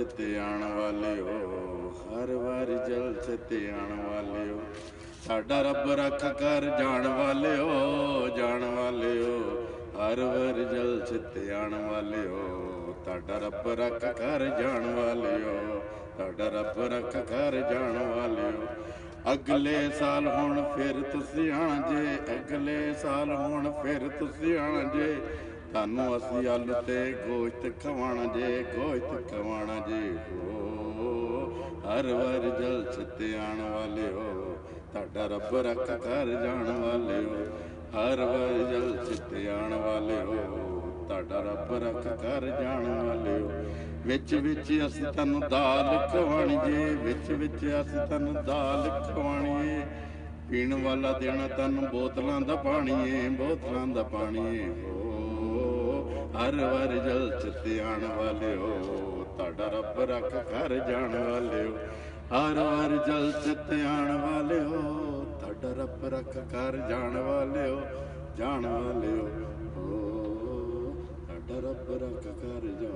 चित्ते आण वालियो, हर वार जल चित्ते आण वालियो, साडा रब रख कर जान वालियो, जान वालियो, हर वार जल चित्ते आण वालियो, ताडा रब रख कर जान वालियो, ताडा रब रख कर जान वालियो। अगले साल हुण फिर तुसीं आना जे, अगले साल हुण फिर तुसीं आना जे, तानू असीं आलू ते गोश्त खवाना जे, गोश्त खवाना जे हो। हर वार जल चित्ते आण वालियो, ताडा रब रख कर जान वालियो, हर वार जल चित्ते आण वालियो, ताडा रब रख कर जान वालियो। विच विच असीं तैनूं दाल खवाणी जे, विच विच असीं तैनूं दाल खवाणी ए, पीण वाला देना तैनूं बोतलां दा पानी ए, बोतलां दा पानी ए हो। हर वार जल चित्ते आण वालियो, ताडा रब रख कर जान वालियो, हर वार जल चित्ते आण वालियो, ताडा रब रख कर जान वालियो, जान वालियो हो, ताडा रब रख कर जान